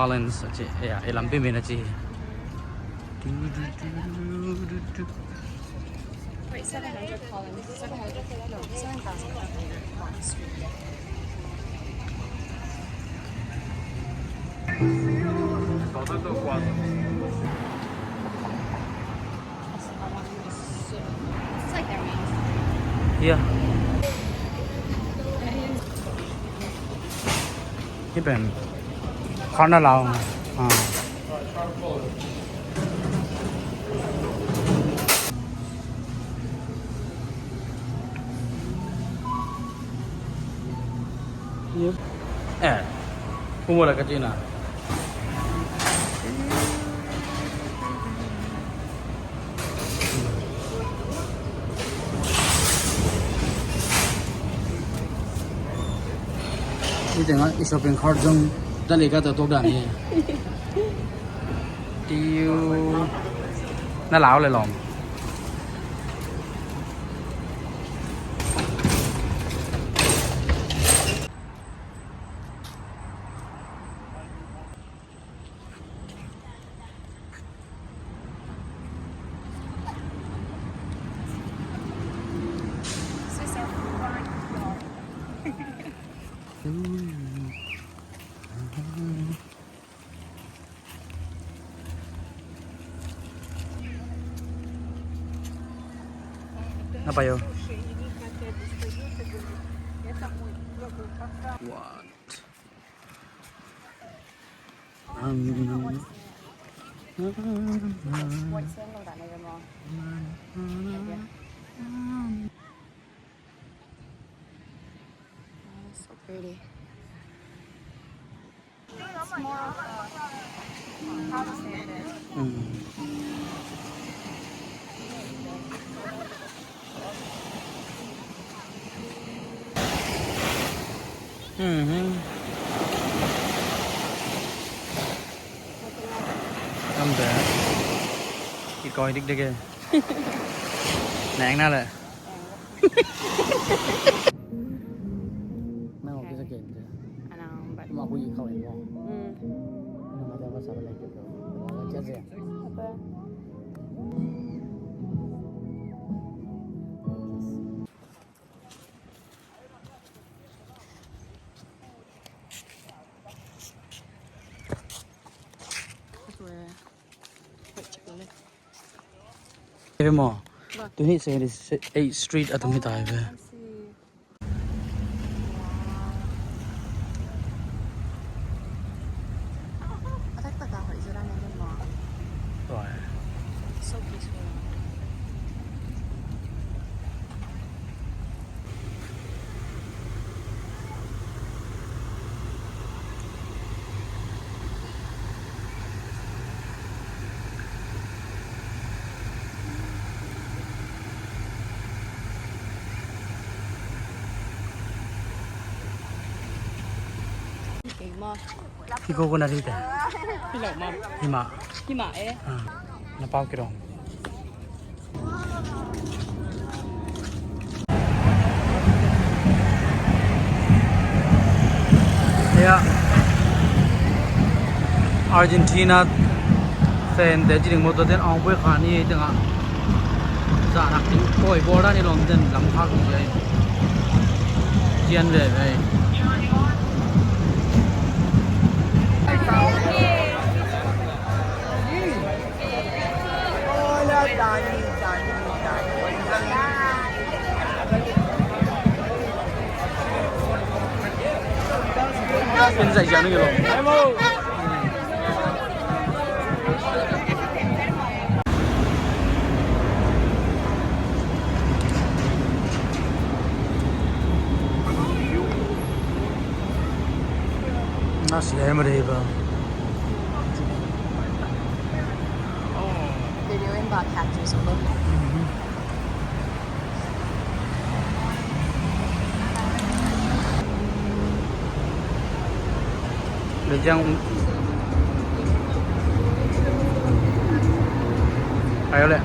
Collins chị làm bên mình là chị Wait, 700 Collins. 700? No, 7,500 Bond Street. It's like their mouth. yeah ที่เป็นคอนเราพูดอะไรกันจีน่ะนี่แต่ว่าช้อปปิ้งคาร์ทจงได้เลยก็จะตกด่านนี้ดิวน่าหลาวเลยหรอน่าไปอยู่ What What's the name of that name wrong? Oh, so pretty. It's more of a, how to say it. Không thể đi coi đích đích kìa nén raเลยไม่ออกที่สะเก็ดเลย I know, but มาคุยเขาเองว่า mm. มาจะภาษาอะไรเกี่ยวกับเจ๊เจ๊ Okay. That's where white chicken is. ไปหมอตัวนี้เซน8 Street อะตรงนี้ตายไป I see. I think that that is it. I never know. สวย So peaceful. เก่งมาก พี่โก้ก็น่าดีแต่ พี่หล่อมาก พี่มา พี่หมาเอ๊ะ น้ำเปล่ากี่ดองเนี่ยอาร์เจนตินาเซนเดจิริงโมตัวเดนเอาไปขานี่จังอ่ะจะนักดิ้งโอยบอลด้านนี้ลงเดนลำพักเลยเจียนเลยไปเป็นใส่เจียนนี่หรอน่าเสียไม่ได้ป่ะ They're doing bot captures of them. หรือยังไปแล้วแหละ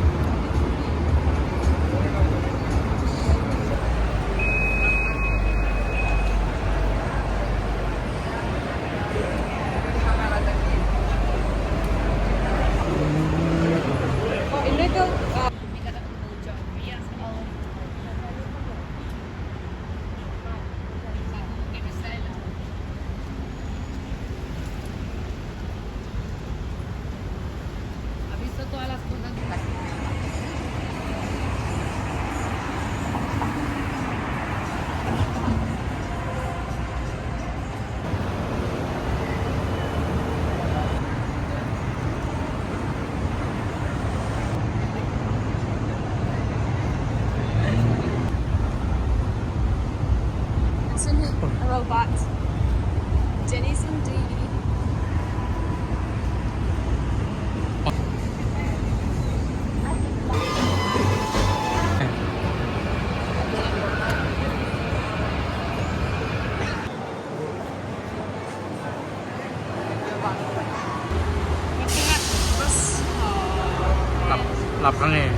รับครั้งเอง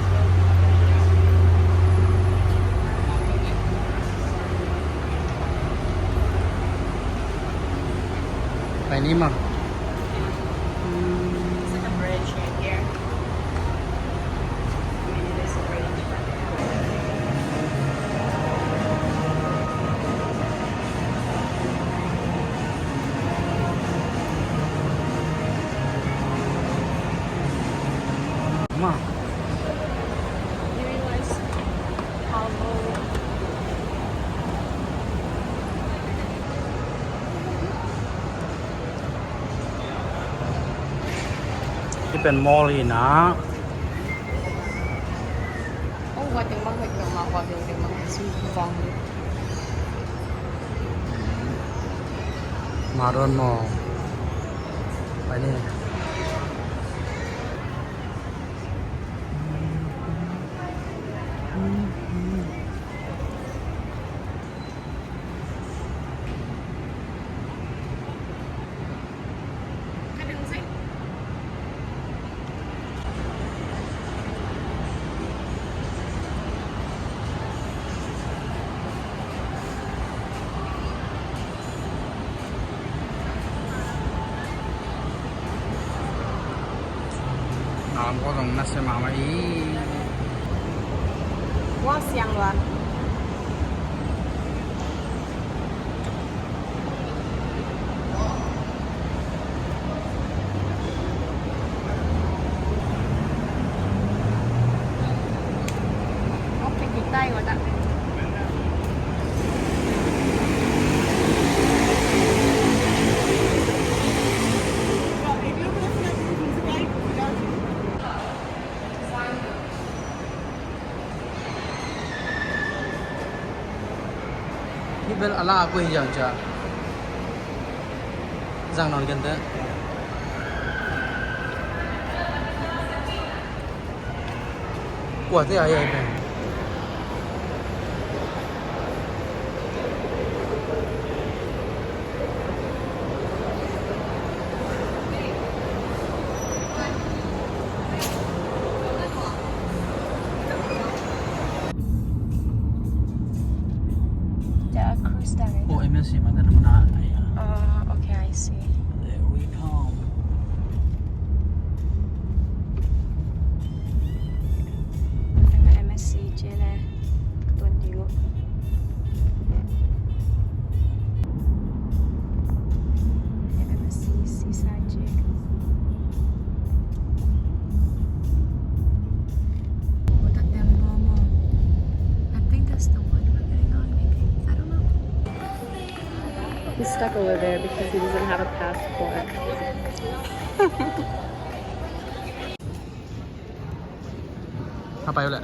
ไปนี้มั้ง It's like a bridge right here. I mean, it is a bridge. มา You realize how low ที่เป็นมอลลีนะ Oh, what the fuck? Like, no, what the fuck? So long. มาโดนมอลไปนี่ Alam ko kung nasa mama Wow, siang luar. Oh, pergi tay quá ta. Ni bel ala aku hijau cha Giang non gần thế Của thế ai ai bên There are cruise there. Oh, MSC mà tên là nào này Okay, I see. There we come MSC chứ nè. Tuần điệu. MSC Seaside Jig. What that them normal? I think that's the one we're getting on, maybe. I don't know. He's stuck over there because he doesn't have a passport. Apa ya?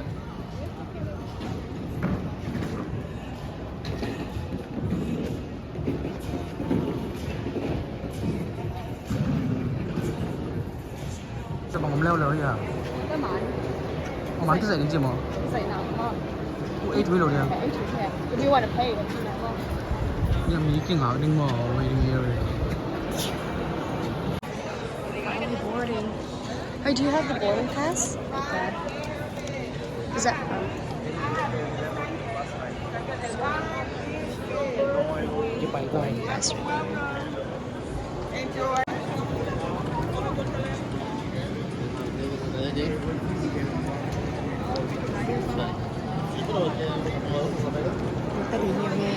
Sao bằng leo leo vậy? Cái món Món cái gì cái gì mà? dậy nào ngon. Ủa, ít với đồ đi. Okay, okay. If you want to pay, then you know. Nhưng mà kinh hảo đinh mò waiting area. Boarding. Hey, do you have the boarding pass? Okay. Is that? Cái bài coi. That's cái gì nhiều nghề.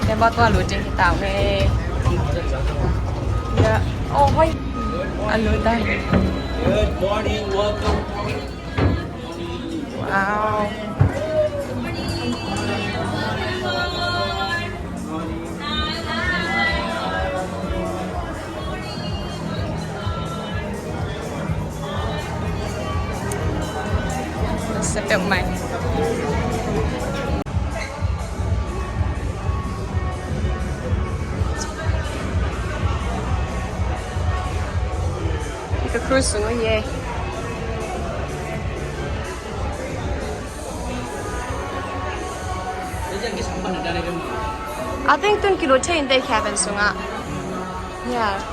Em bao toa lúa trên thì tạo về. Dạ. Ôi. Anh lúa đây. Good morning, welcome. Wow. Sắp được mày. The cruise sung yeah. I think tun kilo chain they cabin sunga. Yeah.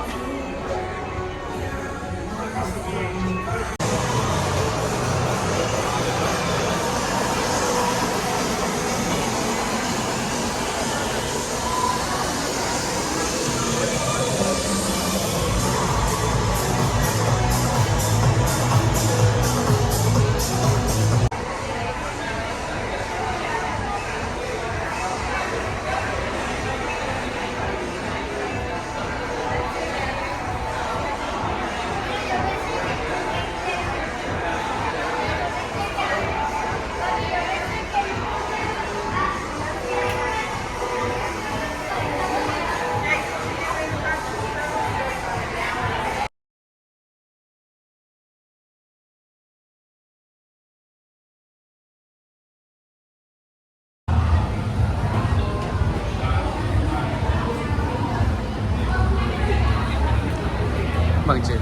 Bằng chị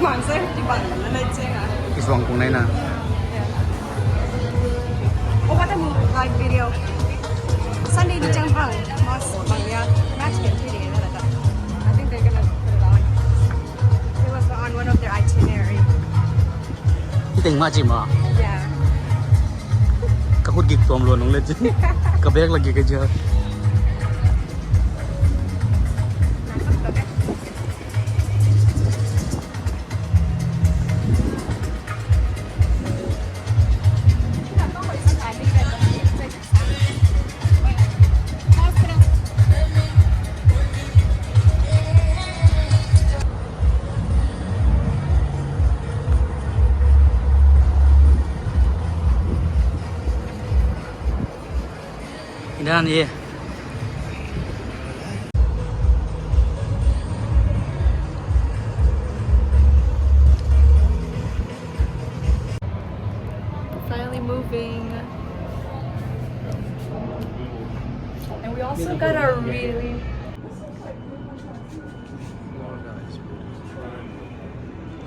Hoàng sẽ đi bằng nó lên trên à? cái xoong cùng này nè. Oh, what a like video. Sunday di Changbang, mas bangya match game today. I think they're gonna put it on. It was on one of their itinerary. Cái tình mà chị mà Yeah. các hút gig tôm luôn nóng lên chứ. Các bé lagi kerja. Dan iya. Finally moving. And we also got a really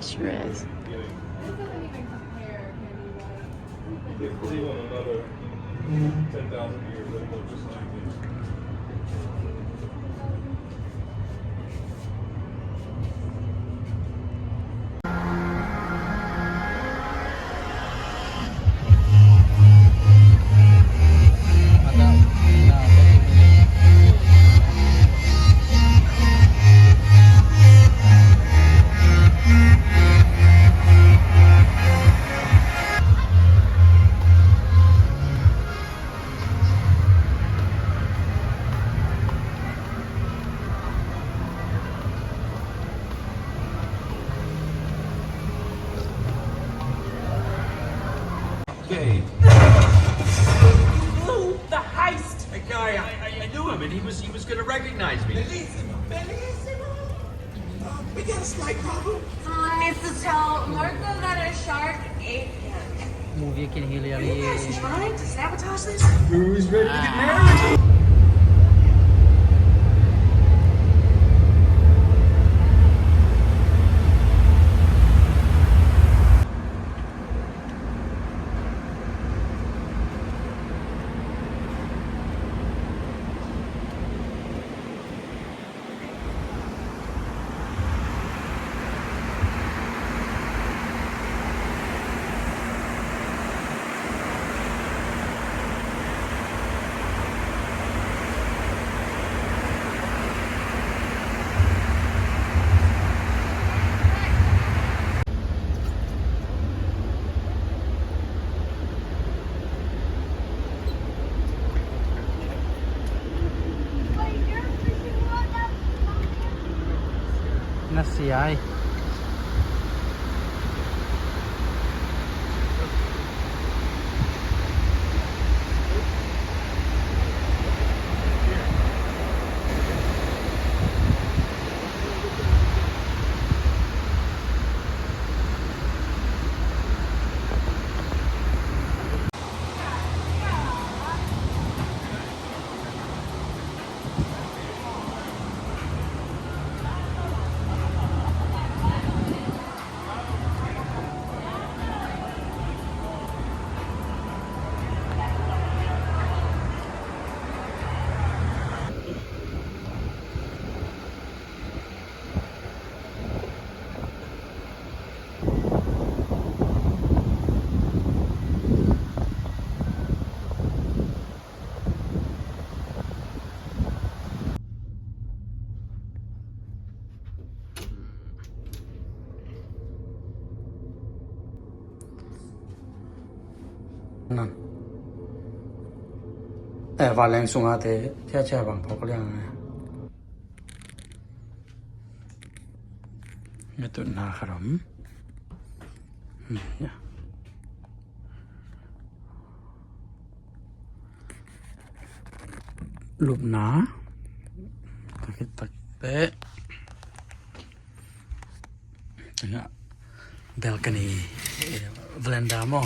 sure is. Another 10,000 years, it'll look just like this. Okay. Blew the heist. That guy, I knew him, and he was gonna recognize me. We got a slight problem. Someone needs to tell Marco that a shark ate him. Movie kinihili You guys trying to sabotage this? Who's ready to get married? Nasiyay. นั่นวาแรงสูงอาเตแช่แช่บางพอกเรื่องไงไม่ตุนนาขนมเนี่ยลูกหนาตะกี้ตะเตะเนี่ย balcony veranda mo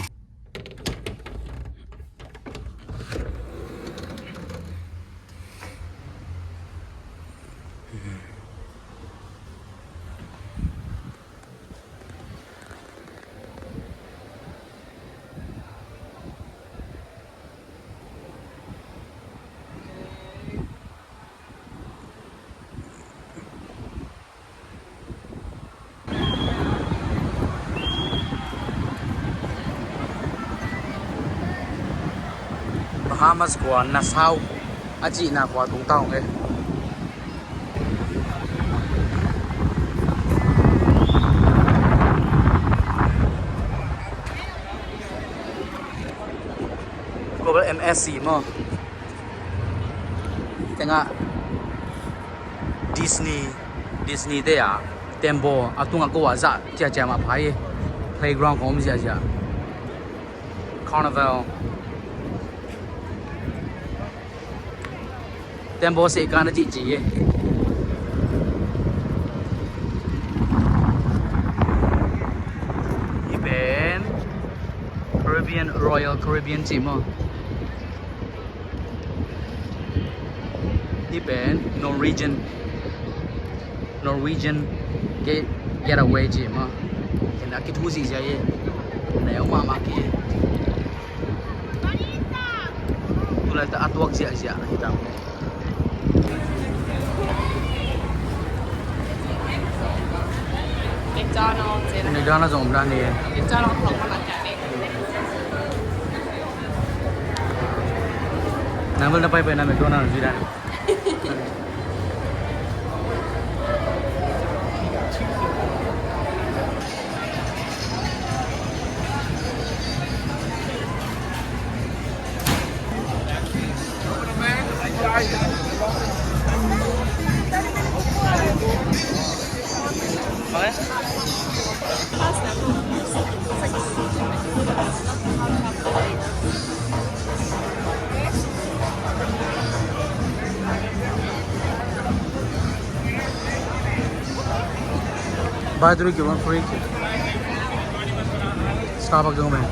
Bahamas của Nassau chị nào của Vũng Tàu ấy cô với MSC mà tiếng ạ Disney đây à tempo à tung cô à dạ chả chả mà phải playground của gì à Carnival tempo sẽ can chị bên Caribbean Royal Caribbean chị mà bên Norwegian getaway chị mà thì là cái thu gì vậy nếu mà cái tôi lại ta atuak gì kita McDonald's ổn ra nè McDonald's không có mặt cả đây. Namal na pa na McDonald's dito. Buy 3 get 1 free. Starbucks go man.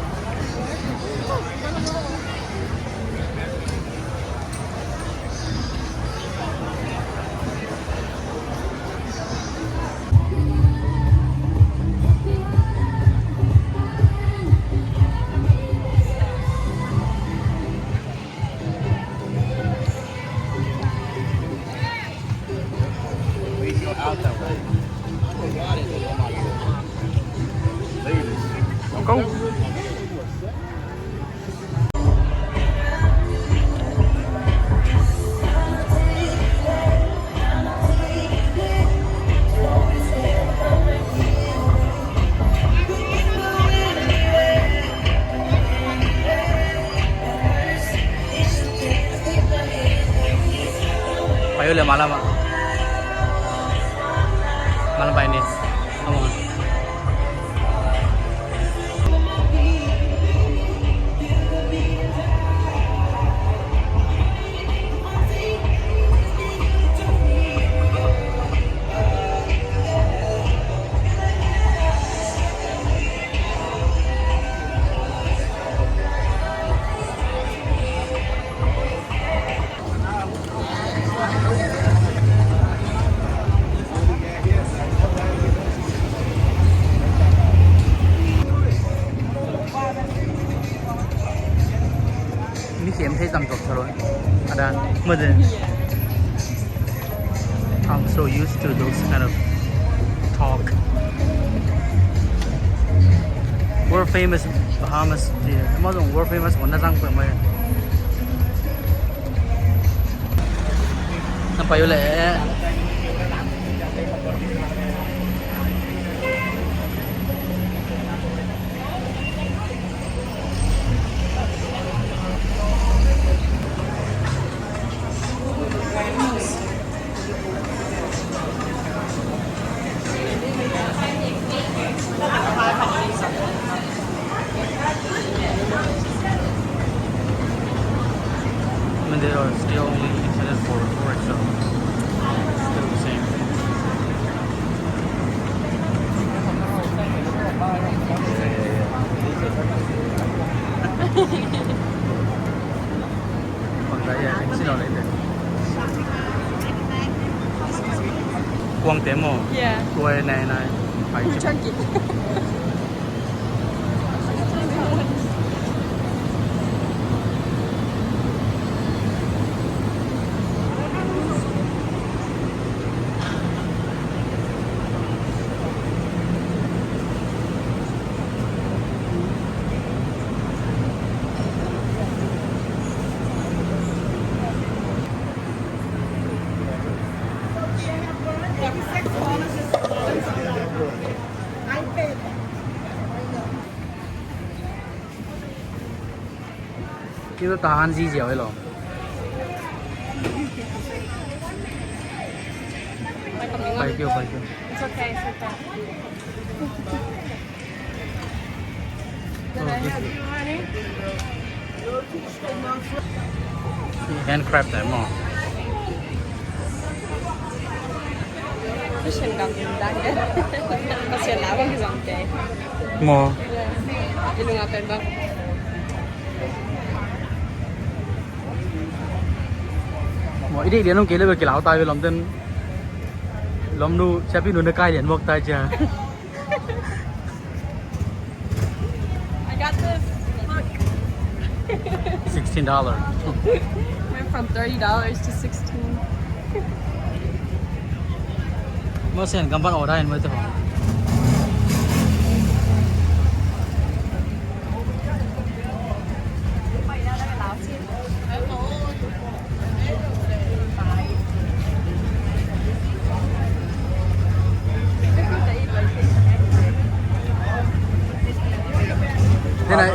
Go. Payo le malam. Malam pa ini. Ngomong. Em thấy tầm thuộc rồi. Ada, mother. I'm so used to those kind of talk. World famous Bahamas. World famous one na sang pa may. Nampayo le. and they are still only intended for tourists, so still the same. ฝั่งใดอ่ะที่เราเลยกวางเต็มหมด Yeah. ตัวในไปจิบ Chunky. Cái đó tàn gì dẻo ấy lò. Bay kêu. It's okay, it's okay. Did I have you, honey? Hand crab tại mò. Fish and duck dahil. Kasi lawang isang day. Mò. Yeah. Ilungatan ba? Mò ít đi liền không kể lại về cái lão tay về làm tên. Làm nu chả biết nu nó cay liền buộc tay chưa. I got this. Look. $16. Went from $30 to $16. Mà xem cầm bắt ở đây mới thôi. Thế này.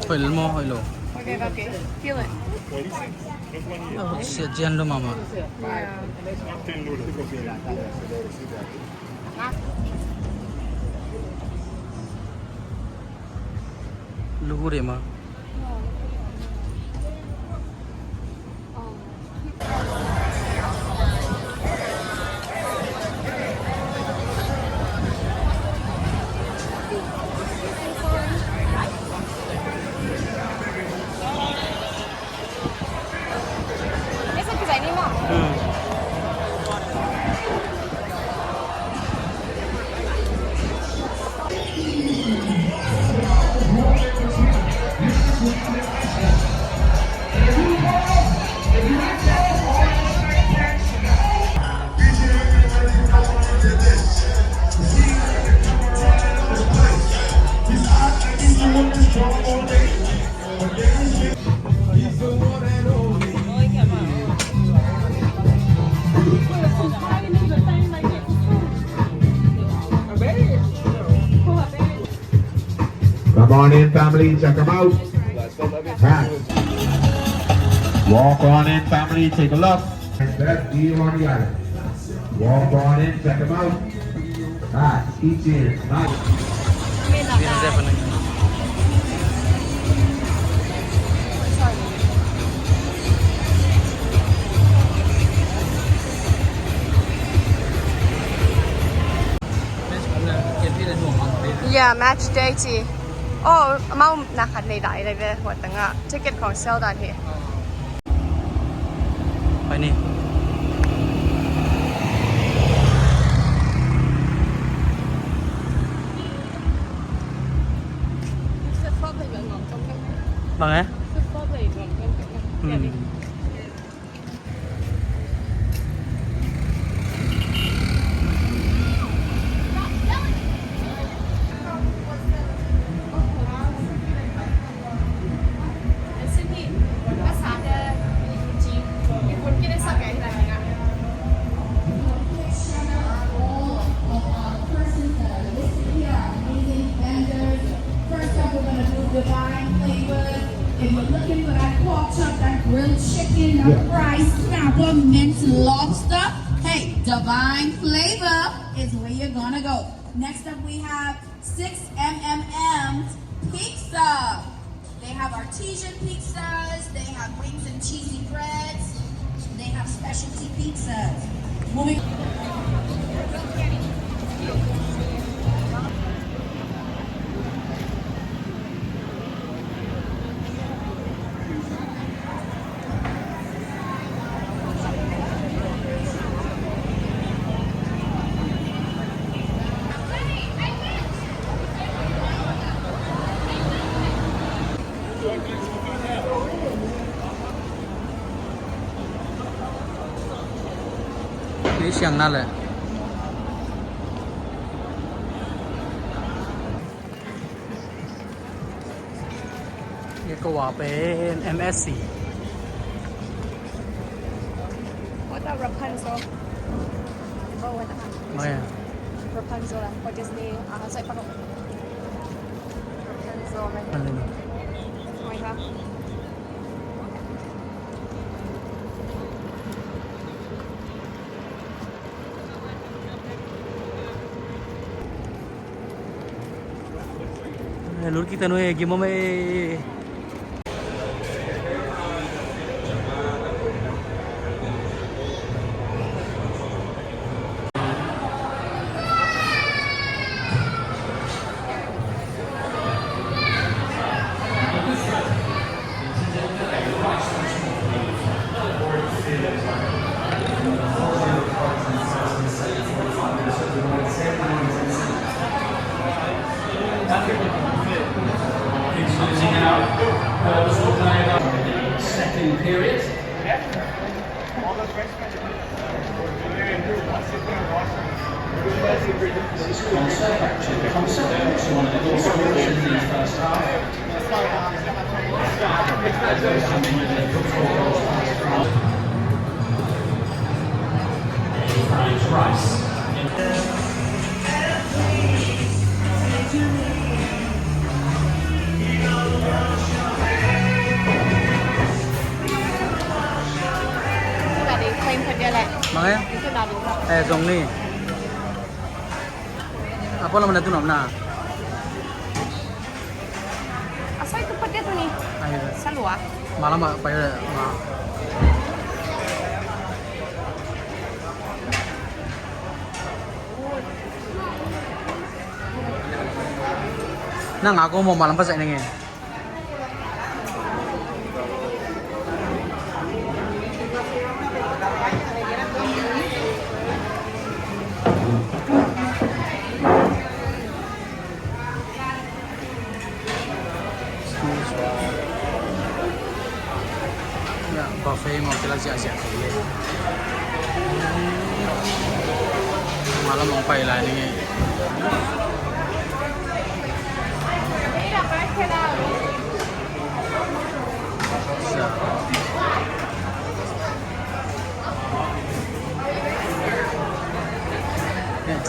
Hơi lớn mò hơi lồ. Okay. Feel it. Sẽ chen luôn mà. Yeah. Lugu deh mah. Esa que sai ni mo. Come on in, family, check them out. Back. Walk on in, family, take a look. Best view on the island. Walk on in, check them out. Back, each in, nice. This definitely. Yeah, match day tea. Oh, mau nakad ni dai dai be wat nga ticket ของ sale ดานเฮ ไปนี่ bằng ấy spicy snapper, minced lobster. Hey, divine flavor is where you're gonna go. Next up, we have 6 pizza. They have artesian pizzas. They have wings and cheesy breads. They have specialty pizzas. Moving. นี่เชียงนั่นแหละนี่ก็ว่าเป็น MSC What about Rapunzel? Oh, what the ไม่ Rapunzel lah for Disney. Saya pakai Rapunzel. มันเลย Oh my god. Lur kita nu gimana me second period. This is concept, actually. Concept, actually, one of the goals in the first half. Rice. Tadi claim ke dia lah. Makanya Itu dah dulu. Zong ni apa nama tu nama Asal itu pedas tu ni? Selalu ah. malam apa ya nang aku mau malam pas ini ya buffet mau kita siap-siap malam mau apa lagi ni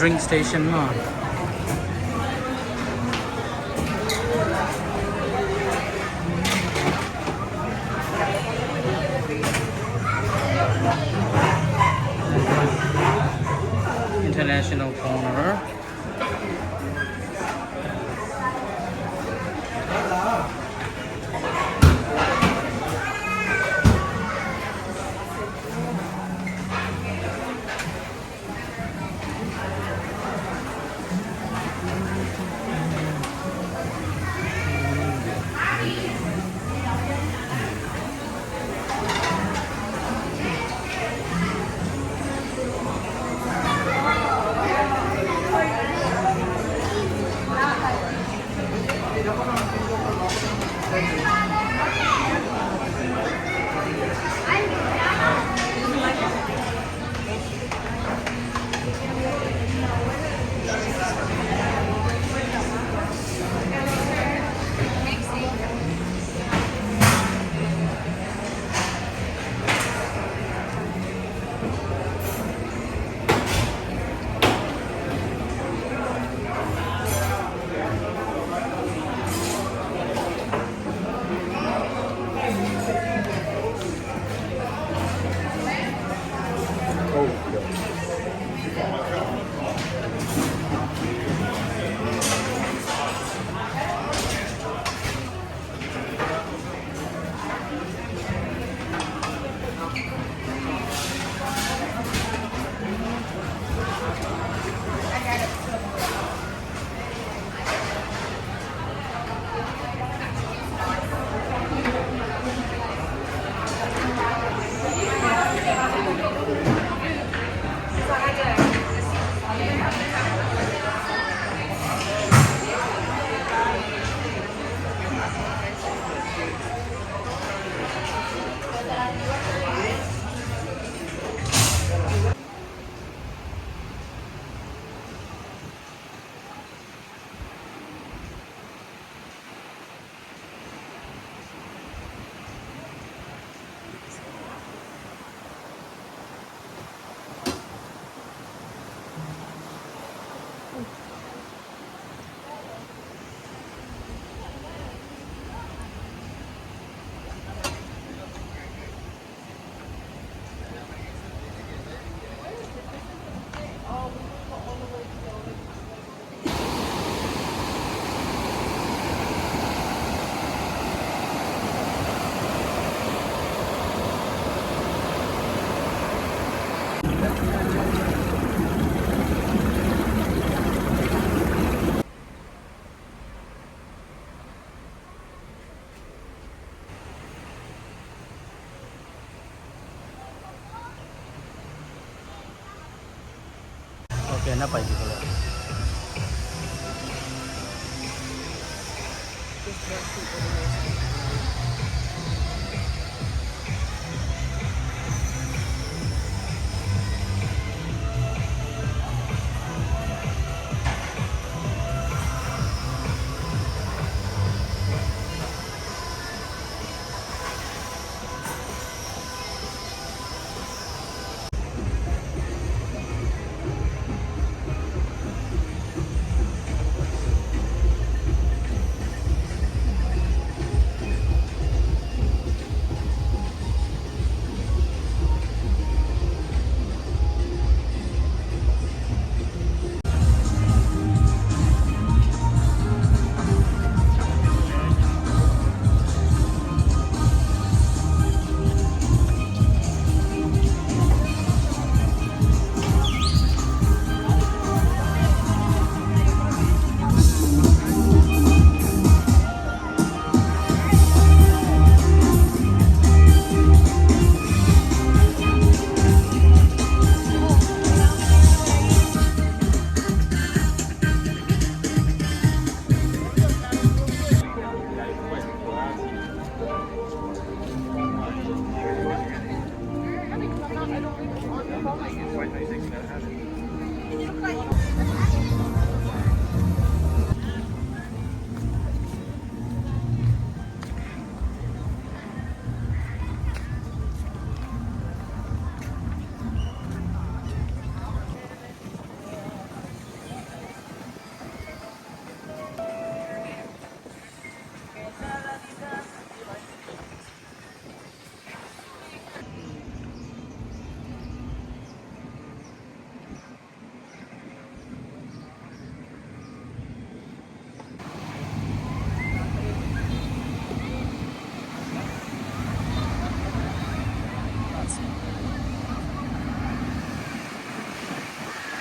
drink station mah. International corner. โอเคน่าไปดีกว่าเลย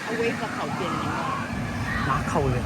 เอาไว้กับเขาเปลี่ยนนี้ มาเข้าเลย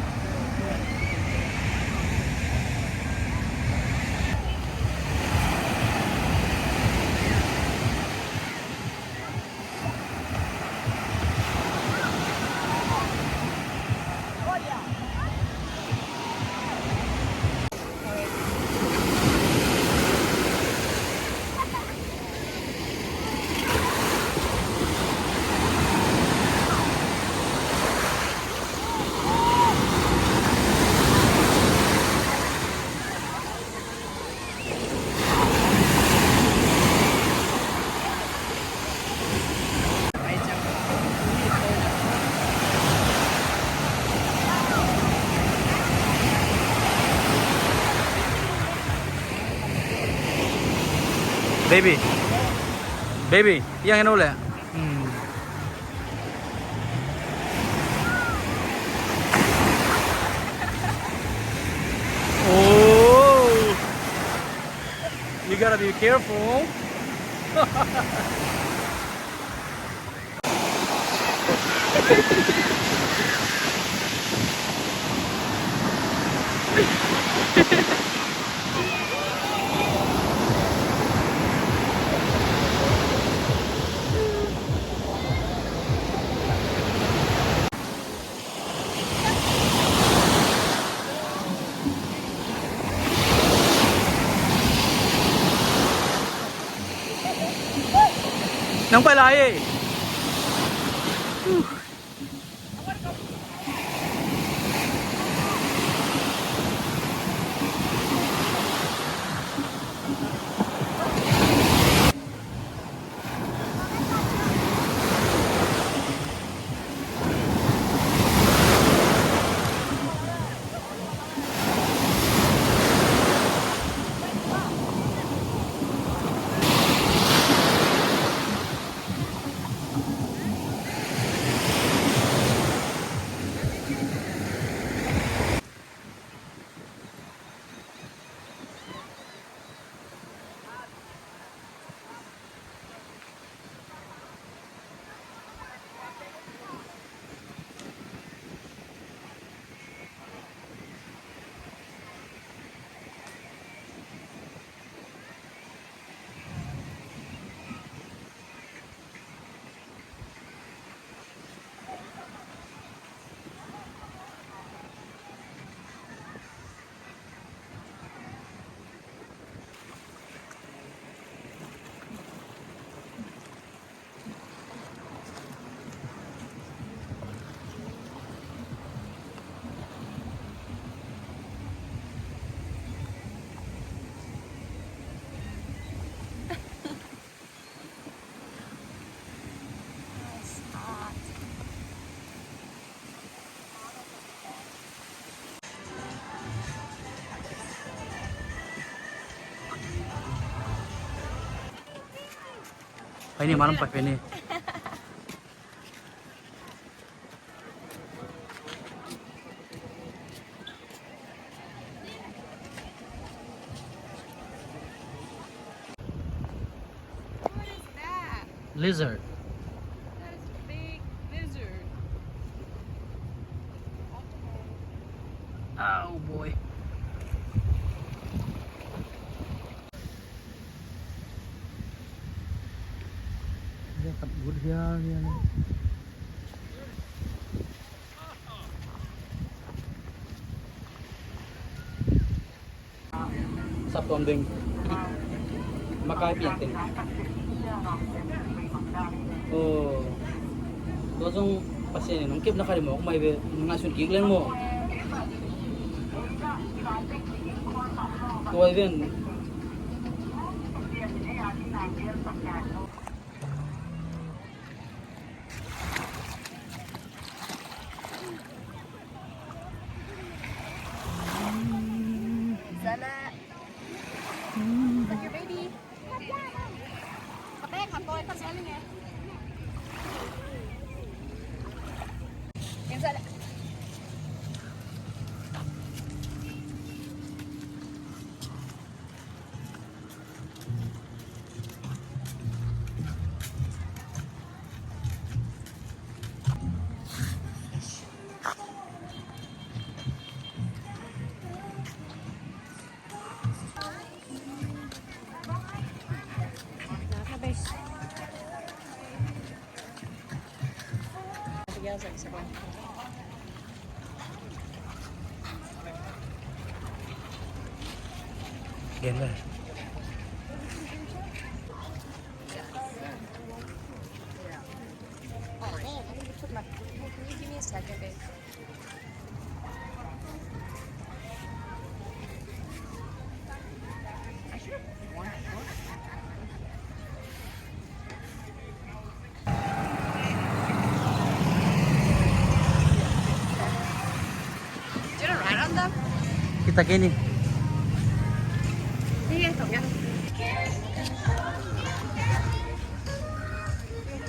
baby baby ยังไงโน่นแหละโอ้ you gotta be careful น้องไปไร นี่มาลำไปนี่ What is that? lizard That is a big lizard. oh boy เรียกกับวุฒิยาเนี่ยสับตอนดึงมากลายเปลี่ยนเป็นตัวจงภาษาเนี่ยน้องเก็บนักข่าวหมอกไม่เว้ยงานสุดกิ๊กเล่นหมอตัวเว้น Zana. Is that your baby? Kape, kantoy ka sa aling eh. Yan Zana. Again, right? Oh man, I need to put my. Can you give me a second, babe? I should have worn it. Did I ride on them? Kita kini. Sige, ito yan.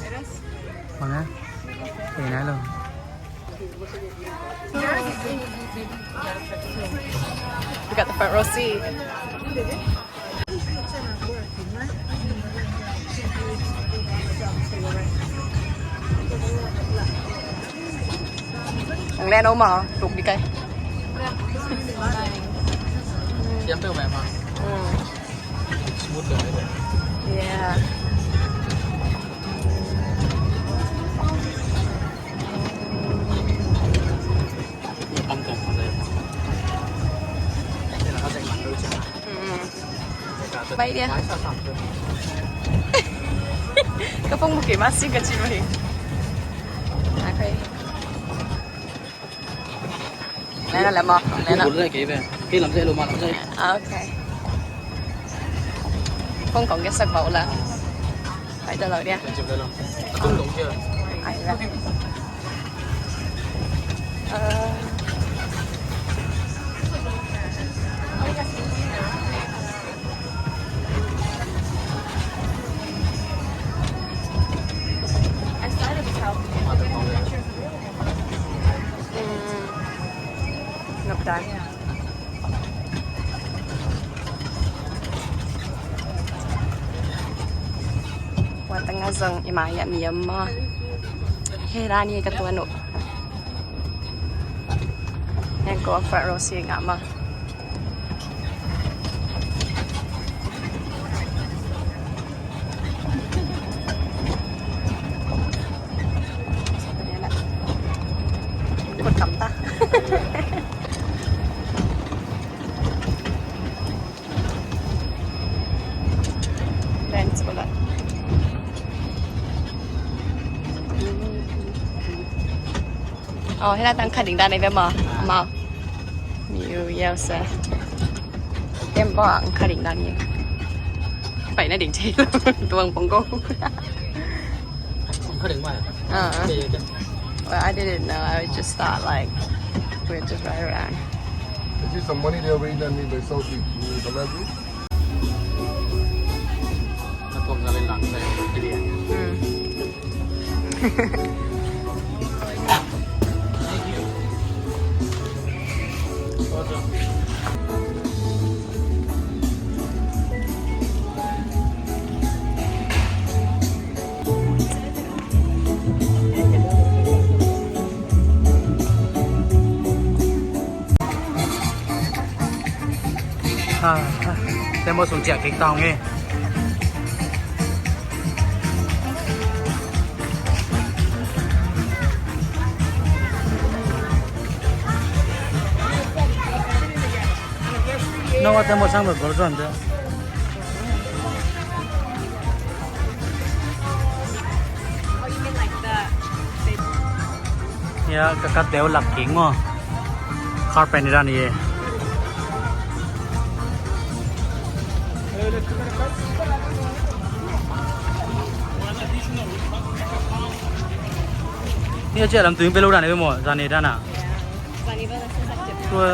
Eres? Mana? Kaya na We got the front row seat. Thằng Len đâu mà đục đi cây. Siap tu memang. Smooth tu. Yeah. Ni pangkong ada. Ni nak kasi mang dulu cakap. Baik dia. Baik sah tu. Cái phong một kiểu massage cái gì vậy? Ok. Đây là một. Đây là. Bốn lại kỹ về. Khi làm dây lùm mà làm dây. Ok. Không còn cái sắc màu là phải trả lời đi. Chụp đây luôn. Tung đúng chưa? Ai ra. Ngập tràn. Qua tengah zeng imaya Myanmar. Herani ka tuan no. Yang ko front row seat nga ma. Kut kam ta. Dance pula. Hay là tăng khả định đa này với mà nhiều yêu sẽ em bỏ khả định đa nhiều phải là định chế tuồng bông cô Không đừng mày. Well, I didn't know. I just thought like we would just ride around. Is this some money they're waiting on me by Sophie? You need the leverage? Nó thuộc ra lên lặng đây. tem một số trẻ kịch tàu nghe nó tem một sang một có chuẩn đấy Oh, you mean like the ya các đéo lạc kính mà carpet ra nàyนี่เจ๊ลำตึงไปรู้ได้ไหมพี่หมอจานนี้ด้านน่ะ Zaniba, this is like different. ตัว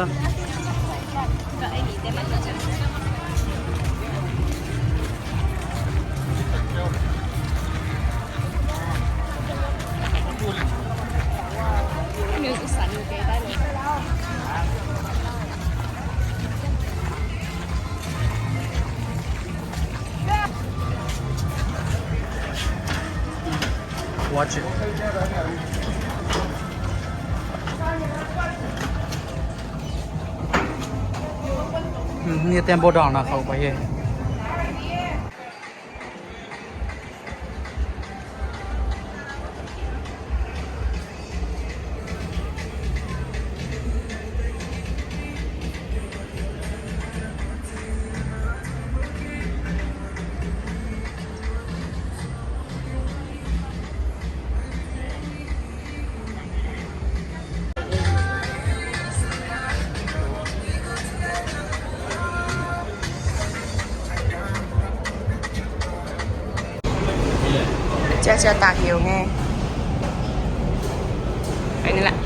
But I need them as a News is sunny, okay? That is. watch it นี่เต็มโบดองนะเขาไปเองเจอตากหิวไงไปนี่แหละ